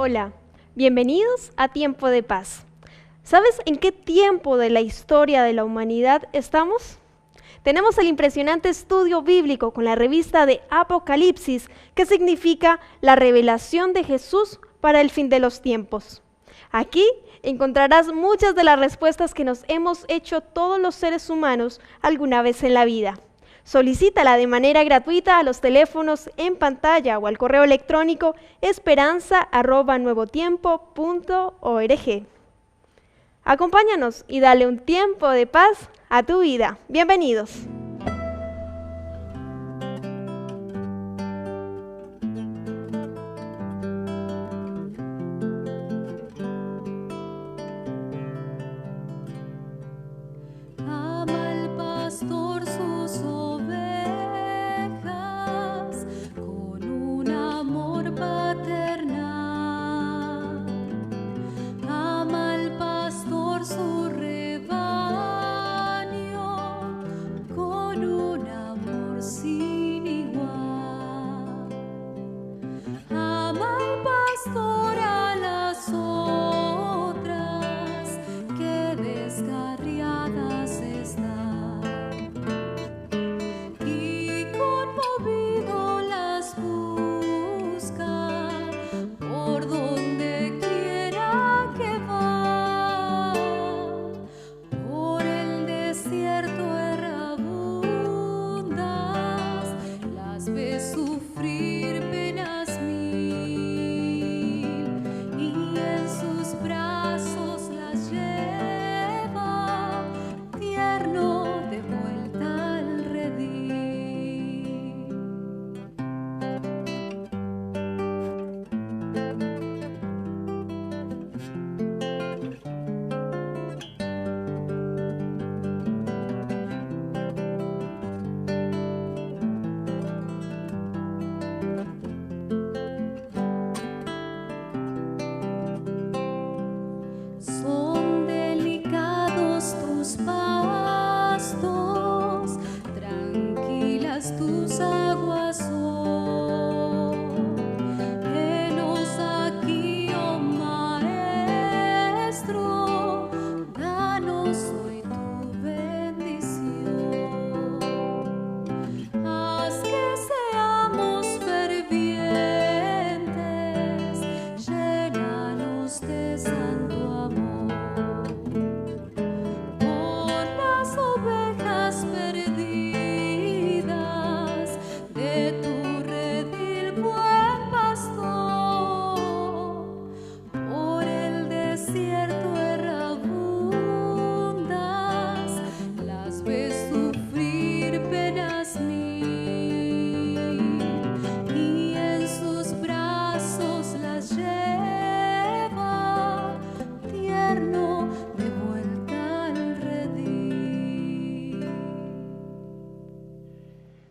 Hola, bienvenidos a Tiempo de Paz. ¿Sabes en qué tiempo de la historia de la humanidad estamos? Tenemos el impresionante estudio bíblico con la revista de Apocalipsis, que significa la revelación de Jesús para el fin de los tiempos. Aquí encontrarás muchas de las respuestas que nos hemos hecho todos los seres humanos alguna vez en la vida. Solicítala de manera gratuita a los teléfonos en pantalla o al correo electrónico esperanza@nuevotiempo.org. Acompáñanos y dale un tiempo de paz a tu vida. Bienvenidos.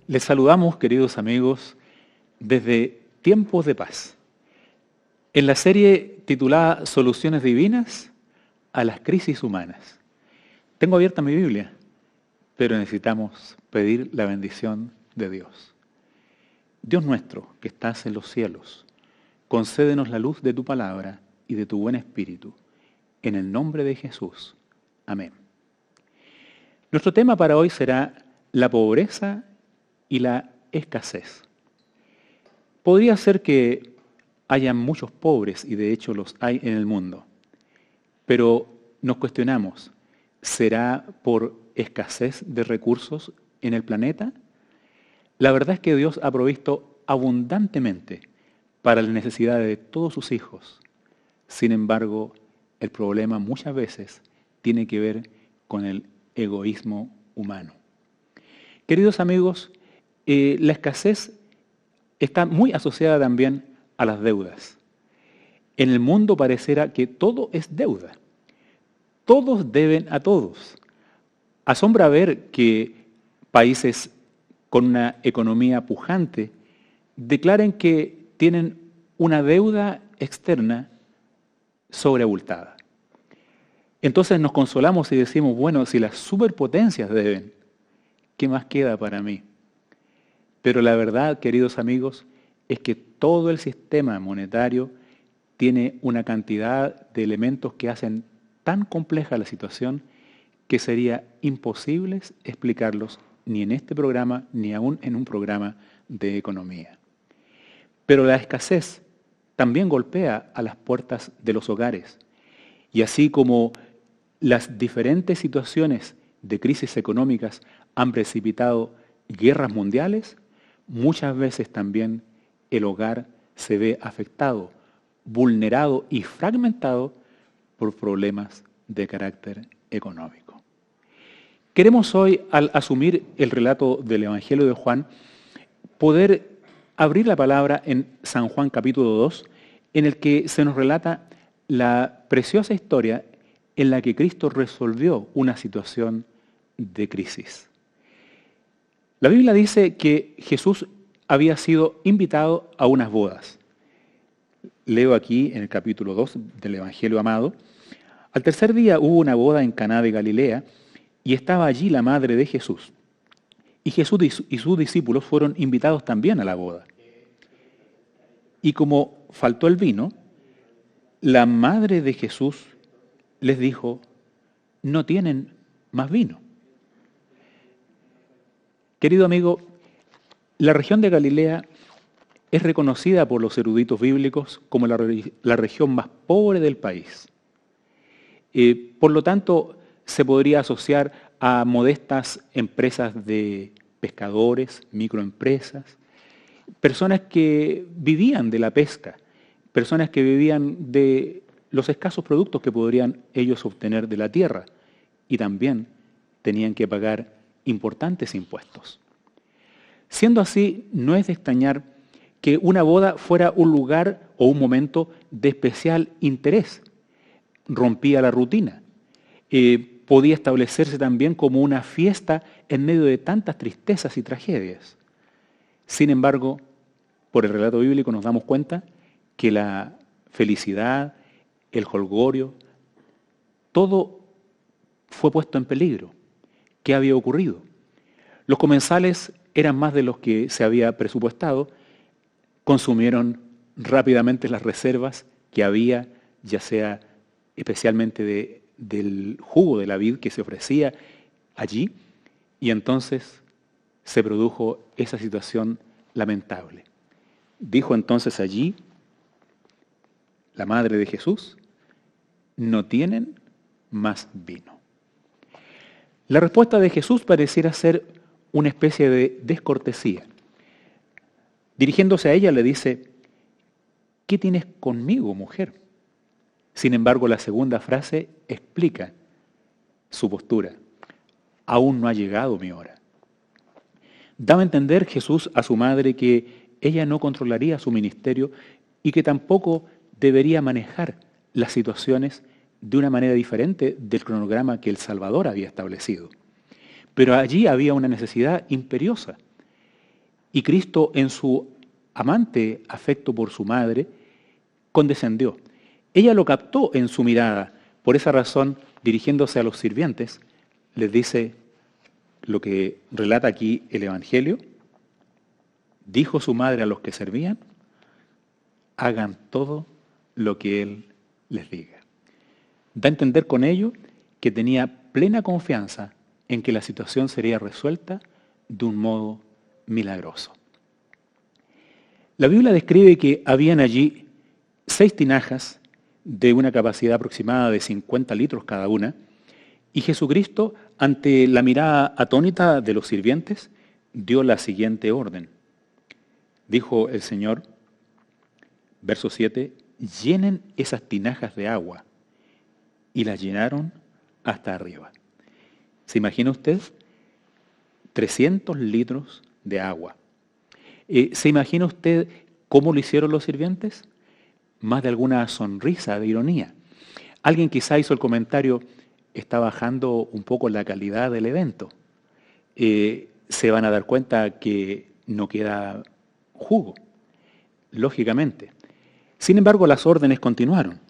Les saludamos, queridos amigos, desde Tiempos de Paz, en la serie titulada Soluciones Divinas a las Crisis Humanas. Tengo abierta mi Biblia, pero necesitamos pedir la bendición de Dios. Dios nuestro, que estás en los cielos, concédenos la luz de tu palabra y de tu buen espíritu, en el nombre de Jesús. Amén. Nuestro tema para hoy será la pobreza y la escasez. Podría ser que haya muchos pobres, y de hecho los hay en el mundo, pero nos cuestionamos, ¿será por escasez de recursos en el planeta? La verdad es que Dios ha provisto abundantemente para las necesidades de todos sus hijos. Sin embargo, el problema muchas veces tiene que ver con el egoísmo humano. Queridos amigos, la escasez está muy asociada también a las deudas. En el mundo parecerá que todo es deuda. Todos deben a todos. Asombra ver que países con una economía pujante declaren que tienen una deuda externa sobreabultada. Entonces nos consolamos y decimos, bueno, si las superpotencias deben, ¿qué más queda para mí? Pero la verdad, queridos amigos, es que todo el sistema monetario tiene una cantidad de elementos que hacen tan compleja la situación que sería imposible explicarlos ni en este programa ni aún en un programa de economía. Pero la escasez también golpea a las puertas de los hogares. Y así como las diferentes situaciones de crisis económicas han precipitado guerras mundiales, muchas veces también el hogar se ve afectado, vulnerado y fragmentado por problemas de carácter económico. Queremos hoy, al asumir el relato del Evangelio de Juan, poder abrir la palabra en San Juan capítulo 2, en el que se nos relata la preciosa historia en la que Cristo resolvió una situación de crisis. La Biblia dice que Jesús había sido invitado a unas bodas. Leo aquí en el capítulo 2 del Evangelio amado. Al tercer día hubo una boda en Caná de Galilea y estaba allí la madre de Jesús. Y Jesús y sus discípulos fueron invitados también a la boda. Y como faltó el vino, la madre de Jesús les dijo, no tienen más vino. Querido amigo, la región de Galilea es reconocida por los eruditos bíblicos como la región más pobre del país. Por lo tanto, se podría asociar a modestas empresas de pescadores, microempresas, personas que vivían de la pesca, personas que vivían de los escasos productos que podrían ellos obtener de la tierra y también tenían que pagar importantes impuestos. Siendo así, no es de extrañar que una boda fuera un lugar o un momento de especial interés. Rompía la rutina. Podía establecerse también como una fiesta en medio de tantas tristezas y tragedias. Sin embargo, por el relato bíblico nos damos cuenta que la felicidad, el jolgorio, todo fue puesto en peligro. ¿Qué había ocurrido? Los comensales eran más de los que se había presupuestado, consumieron rápidamente las reservas que había, ya sea especialmente del jugo de la vid que se ofrecía allí, y entonces se produjo esa situación lamentable. Dijo entonces allí la madre de Jesús, no tienen más vino. La respuesta de Jesús pareciera ser una especie de descortesía. Dirigiéndose a ella le dice, ¿qué tienes conmigo, mujer? Sin embargo, la segunda frase explica su postura. Aún no ha llegado mi hora. Daba a entender Jesús a su madre que ella no controlaría su ministerio y que tampoco debería manejar las situaciones de una manera diferente del cronograma que el Salvador había establecido. Pero allí había una necesidad imperiosa. Y Cristo, en su amante afecto por su madre, condescendió. Ella lo captó en su mirada. Por esa razón, dirigiéndose a los sirvientes, les dice lo que relata aquí el Evangelio. Dijo su madre a los que servían, hagan todo lo que Él les diga. Da a entender con ello que tenía plena confianza en que la situación sería resuelta de un modo milagroso. La Biblia describe que habían allí 6 tinajas de una capacidad aproximada de 50 litros cada una, y Jesucristo, ante la mirada atónita de los sirvientes, dio la siguiente orden. Dijo el Señor, verso 7, llenen esas tinajas de agua, y las llenaron hasta arriba. ¿Se imagina usted? 300 litros de agua. ¿Se imagina usted cómo lo hicieron los sirvientes? Más de alguna sonrisa de ironía. Alguien quizá hizo el comentario, está bajando un poco la calidad del evento. Se van a dar cuenta que no queda jugo, lógicamente. Sin embargo, las órdenes continuaron.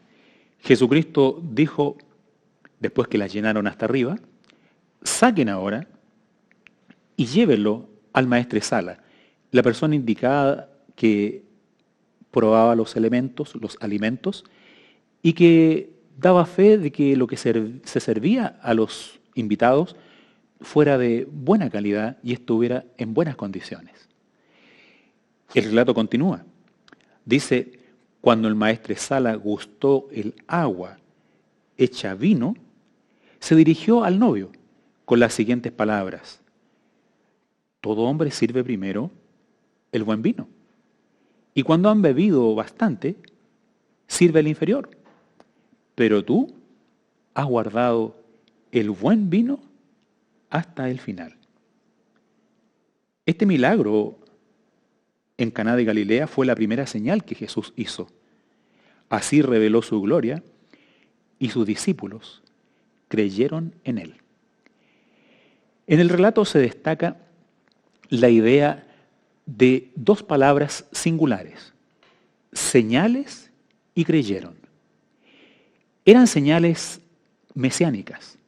Jesucristo dijo, después que las llenaron hasta arriba, saquen ahora y llévenlo al maestresala, la persona indicada que probaba los elementos, los alimentos, y que daba fe de que lo que se servía a los invitados fuera de buena calidad y estuviera en buenas condiciones. El relato continúa. Dice, cuando el maestresala gustó el agua hecha vino, se dirigió al novio con las siguientes palabras: todo hombre sirve primero el buen vino, y cuando han bebido bastante, sirve el inferior. Pero tú has guardado el buen vino hasta el final. Este milagro en Caná de Galilea fue la primera señal que Jesús hizo. Así reveló su gloria y sus discípulos creyeron en él. En el relato se destaca la idea de dos palabras singulares: señales y creyeron. Eran señales mesiánicas,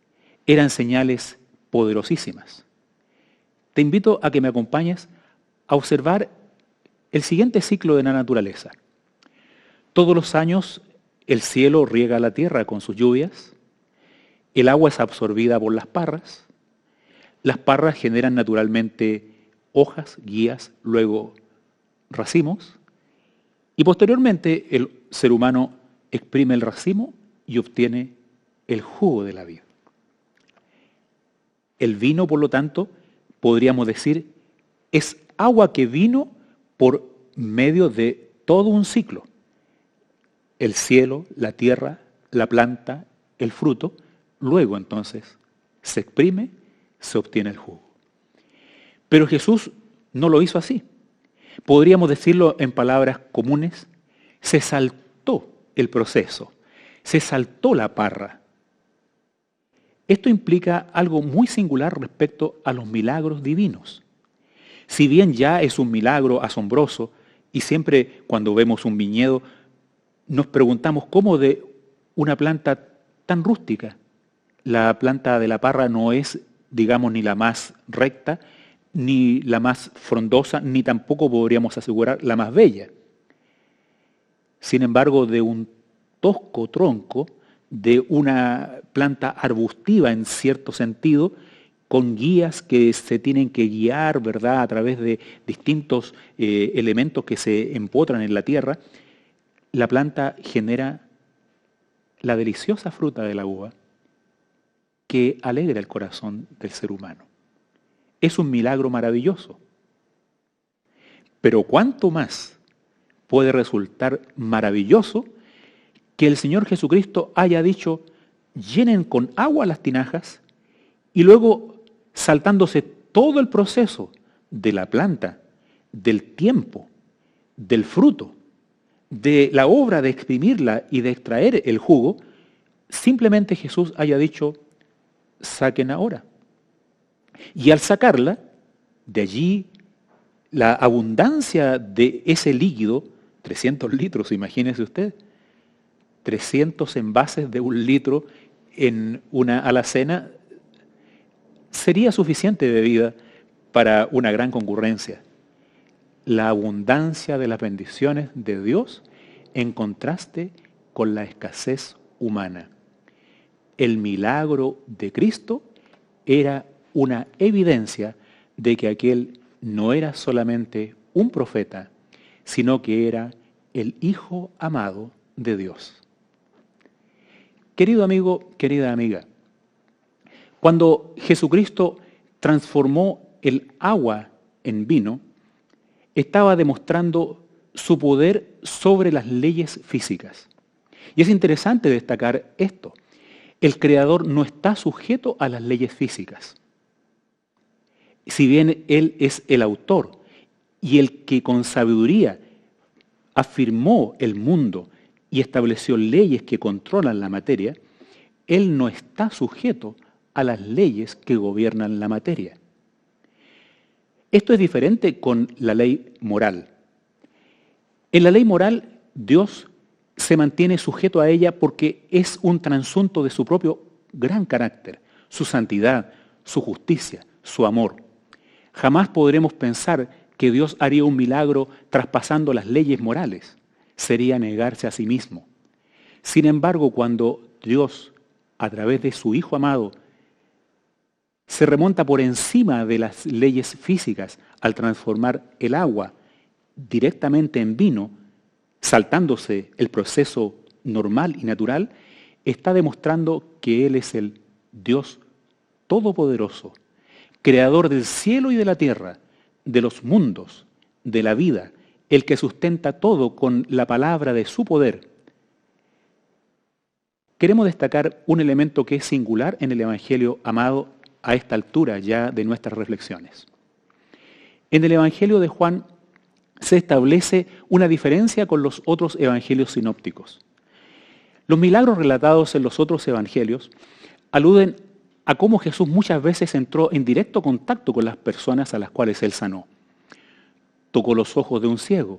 eran señales poderosísimas. Te invito a que me acompañes a observar el siguiente ciclo de la naturaleza. Todos los años el cielo riega la tierra con sus lluvias, el agua es absorbida por las parras generan naturalmente hojas, guías, luego racimos, y posteriormente el ser humano exprime el racimo y obtiene el jugo de la vid. El vino, por lo tanto, podríamos decir, es agua que vino por medio de todo un ciclo. El cielo, la tierra, la planta, el fruto, luego entonces se exprime, se obtiene el jugo. Pero Jesús no lo hizo así. Podríamos decirlo en palabras comunes, se saltó el proceso, se saltó la parra. Esto implica algo muy singular respecto a los milagros divinos. Si bien ya es un milagro asombroso, y siempre cuando vemos un viñedo nos preguntamos cómo de una planta tan rústica, la planta de la parra no es, digamos, ni la más recta, ni la más frondosa, ni tampoco podríamos asegurar la más bella. Sin embargo, de un tosco tronco, de una planta arbustiva en cierto sentido, con guías que se tienen que guiar, ¿verdad?, a través de distintos elementos que se empotran en la tierra, la planta genera la deliciosa fruta de la uva que alegra el corazón del ser humano. Es un milagro maravilloso. Pero ¿cuánto más puede resultar maravilloso que el Señor Jesucristo haya dicho, llenen con agua las tinajas, y luego, saltándose todo el proceso de la planta, del tiempo, del fruto, de la obra de exprimirla y de extraer el jugo, simplemente Jesús haya dicho, saquen ahora? Y al sacarla, de allí la abundancia de ese líquido, 300 litros, imagínese usted, 300 envases de 1 litro en una alacena, sería suficiente bebida para una gran concurrencia. La abundancia de las bendiciones de Dios en contraste con la escasez humana. El milagro de Cristo era una evidencia de que aquel no era solamente un profeta, sino que era el Hijo amado de Dios. Querido amigo, querida amiga, cuando Jesucristo transformó el agua en vino, estaba demostrando su poder sobre las leyes físicas. Y es interesante destacar esto. El Creador no está sujeto a las leyes físicas. Si bien Él es el autor y el que con sabiduría afirmó el mundo y estableció leyes que controlan la materia, Él no está sujeto a las leyes que gobiernan la materia. Esto es diferente con la ley moral. En la ley moral, Dios se mantiene sujeto a ella porque es un transunto de su propio gran carácter, su santidad, su justicia, su amor. Jamás podremos pensar que Dios haría un milagro traspasando las leyes morales. sería negarse a sí mismo. Sin embargo, cuando Dios, a través de su Hijo amado, se remonta por encima de las leyes físicas al transformar el agua directamente en vino, saltándose el proceso normal y natural, está demostrando que Él es el Dios todopoderoso, creador del cielo y de la tierra, de los mundos, de la vida, el que sustenta todo con la palabra de su poder. Queremos destacar un elemento que es singular en el Evangelio amado a esta altura ya de nuestras reflexiones. En el Evangelio de Juan se establece una diferencia con los otros evangelios sinópticos. Los milagros relatados en los otros evangelios aluden a cómo Jesús muchas veces entró en directo contacto con las personas a las cuales Él sanó. Tocó los ojos de un ciego,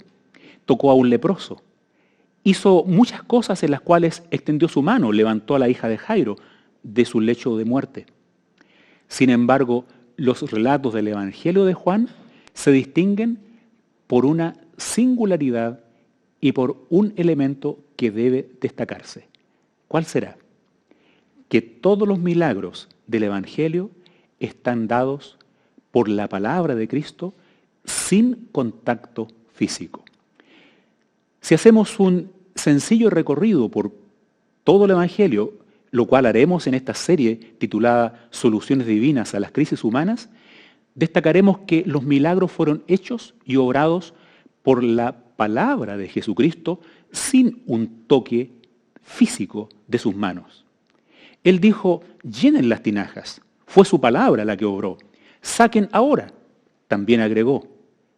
tocó a un leproso, hizo muchas cosas en las cuales extendió su mano, levantó a la hija de Jairo de su lecho de muerte. Sin embargo, los relatos del Evangelio de Juan se distinguen por una singularidad y por un elemento que debe destacarse. ¿Cuál será? Que todos los milagros del Evangelio están dados por la palabra de Cristo sin contacto físico. Si hacemos un sencillo recorrido por todo el Evangelio, lo cual haremos en esta serie titulada Soluciones Divinas a las Crisis Humanas, destacaremos que los milagros fueron hechos y obrados por la palabra de Jesucristo sin un toque físico de sus manos. Él dijo, llenen las tinajas. Fue su palabra la que obró. Saquen ahora. También agregó,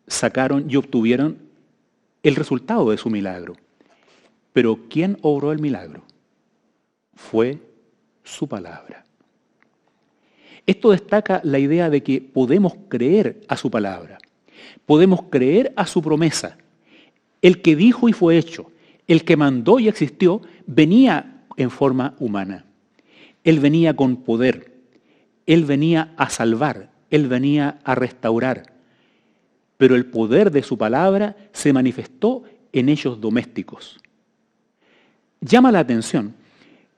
sacaron y obtuvieron el resultado de su milagro. Pero ¿quién obró el milagro? Fue su palabra. Esto destaca la idea de que podemos creer a su palabra. Podemos creer a su promesa. El que dijo y fue hecho, el que mandó y existió, venía en forma humana. Él venía con poder. Él venía a salvar. Él venía a restaurar. Pero el poder de su palabra se manifestó en hechos domésticos. Llama la atención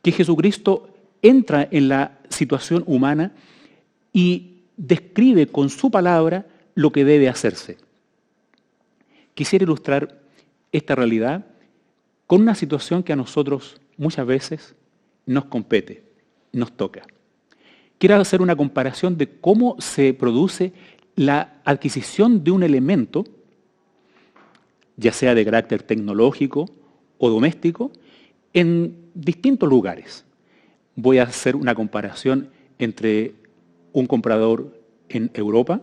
que Jesucristo entra en la situación humana y describe con su palabra lo que debe hacerse. Quisiera ilustrar esta realidad con una situación que a nosotros muchas veces nos compete, nos toca. Quiero hacer una comparación de cómo se produce la adquisición de un elemento, ya sea de carácter tecnológico o doméstico, en distintos lugares. Voy a hacer una comparación entre un comprador en Europa,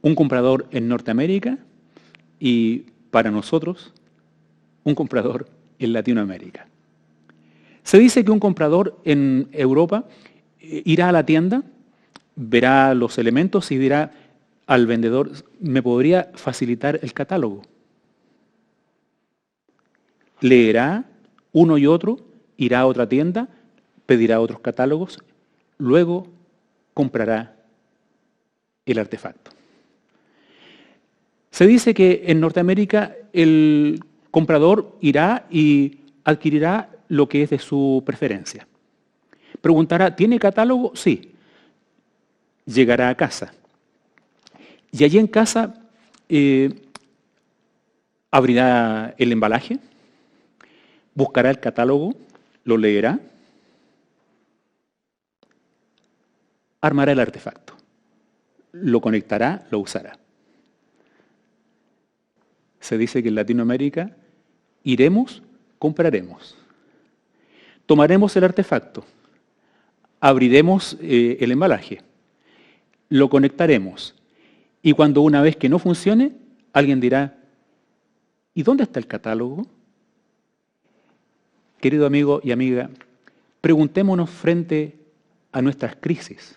un comprador en Norteamérica y, para nosotros, un comprador en Latinoamérica. Se dice que un comprador en Europa irá a la tienda, verá los elementos y dirá al vendedor, ¿me podría facilitar el catálogo? Leerá uno y otro, irá a otra tienda, pedirá otros catálogos, luego comprará el artefacto. Se dice que en Norteamérica el comprador irá y adquirirá lo que es de su preferencia. Preguntará, ¿tiene catálogo? Sí. Llegará a casa. Y allí en casa abrirá el embalaje, buscará el catálogo, lo leerá, armará el artefacto, lo conectará, lo usará. Se dice que en Latinoamérica iremos, compraremos, tomaremos el artefacto, abriremos el embalaje, lo conectaremos y cuando una vez que no funcione, alguien dirá, ¿y dónde está el catálogo? Querido amigo y amiga, preguntémonos frente a nuestras crisis,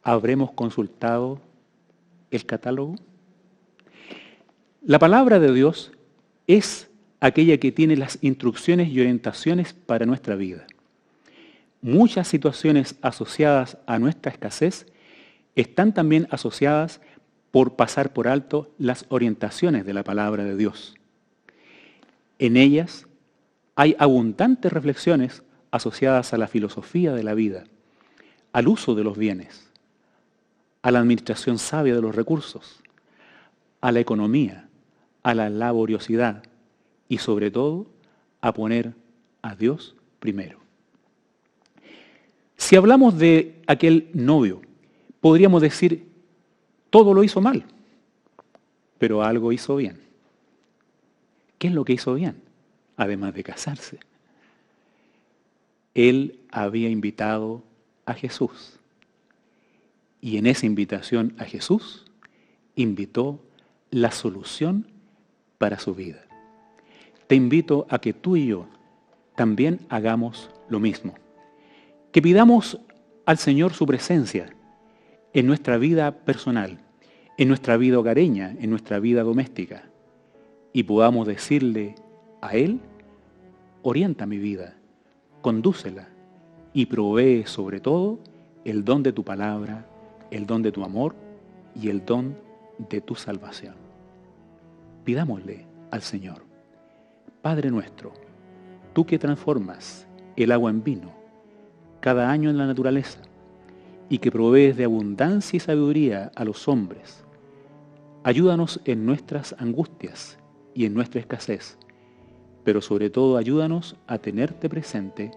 ¿habremos consultado el catálogo? La palabra de Dios es aquella que tiene las instrucciones y orientaciones para nuestra vida. Muchas situaciones asociadas a nuestra escasez están también asociadas por pasar por alto las orientaciones de la palabra de Dios. En ellas hay abundantes reflexiones asociadas a la filosofía de la vida, al uso de los bienes, a la administración sabia de los recursos, a la economía, a la laboriosidad y sobre todo a poner a Dios primero. Si hablamos de aquel novio, podríamos decir, todo lo hizo mal, pero algo hizo bien. ¿Qué es lo que hizo bien? Además de casarse. Él había invitado a Jesús. Y en esa invitación a Jesús, invitó la solución para su vida. Te invito a que tú y yo también hagamos lo mismo. Que pidamos al Señor su presencia en nuestra vida personal, en nuestra vida hogareña, en nuestra vida doméstica, y podamos decirle a Él, orienta mi vida, condúcela y provee sobre todo el don de tu palabra, el don de tu amor y el don de tu salvación. Pidámosle al Señor, Padre nuestro, tú que transformas el agua en vino cada año en la naturaleza y que provees de abundancia y sabiduría a los hombres, ayúdanos en nuestras angustias y en nuestra escasez, pero sobre todo ayúdanos a tenerte presente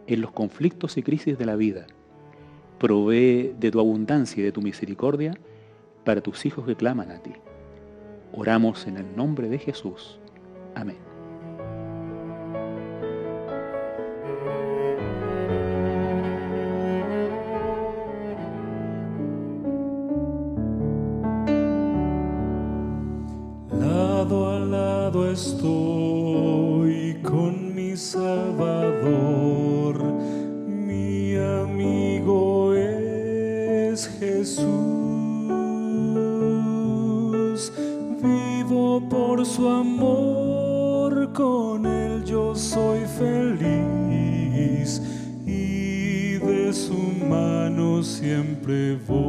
en los conflictos y crisis de la vida. Provee de tu abundancia y de tu misericordia para tus hijos que claman a ti. Oramos en el nombre de Jesús. Amén. Lado a lado estoy con mi Salvador, mi amigo es Jesús. Vivo por su amor, con él yo soy feliz y de su mano siempre voy.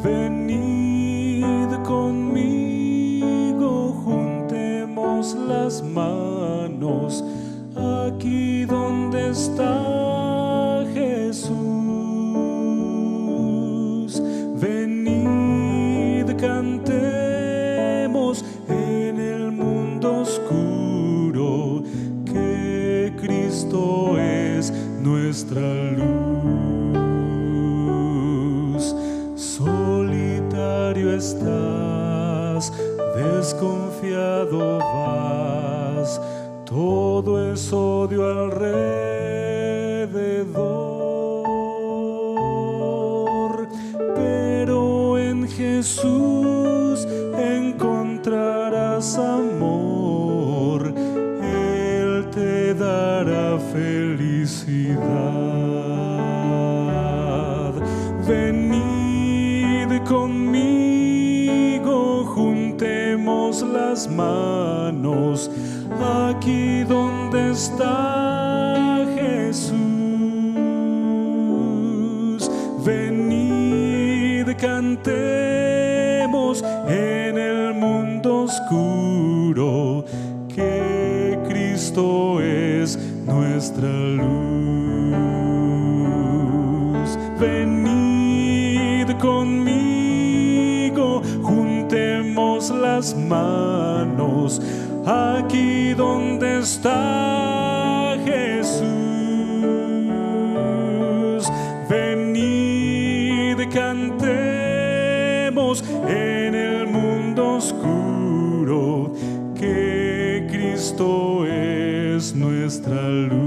Venid conmigo, juntemos las manos aquí donde está Jesús. Venid, cantemos en el mundo oscuro que Cristo es nuestra luz. Solitario estás, desconfiado vas, todo es odio alrededor, pero en Jesús encontrarás amor, Él te dará felicidad. Venid conmigo, juntemos las manos aquí donde está Jesús. Venid, cantemos en el mundo oscuro que Cristo es nuestra luz. Venid conmigo, juntemos las manos aquí donde está Jesús. Venid, cantemos en el mundo oscuro que Cristo es nuestra luz.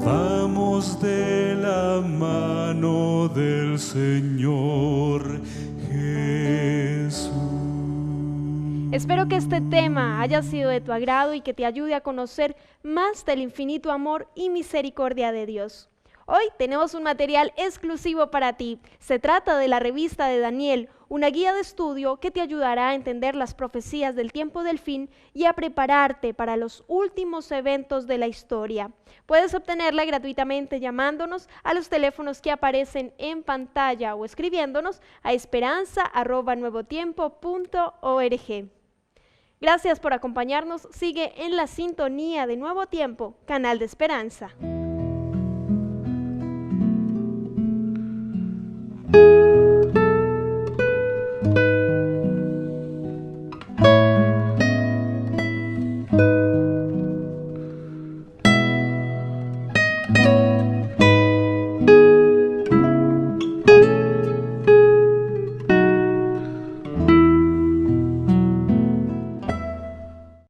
Vamos de la mano del Señor Jesús. Espero que este tema haya sido de tu agrado y que te ayude a conocer más del infinito amor y misericordia de Dios. Hoy tenemos un material exclusivo para ti. Se trata de la revista de Daniel, una guía de estudio que te ayudará a entender las profecías del tiempo del fin y a prepararte para los últimos eventos de la historia. Puedes obtenerla gratuitamente llamándonos a los teléfonos que aparecen en pantalla o escribiéndonos a esperanza@nuevotiempo.org. Gracias por acompañarnos. Sigue en la sintonía de Nuevo Tiempo, canal de esperanza.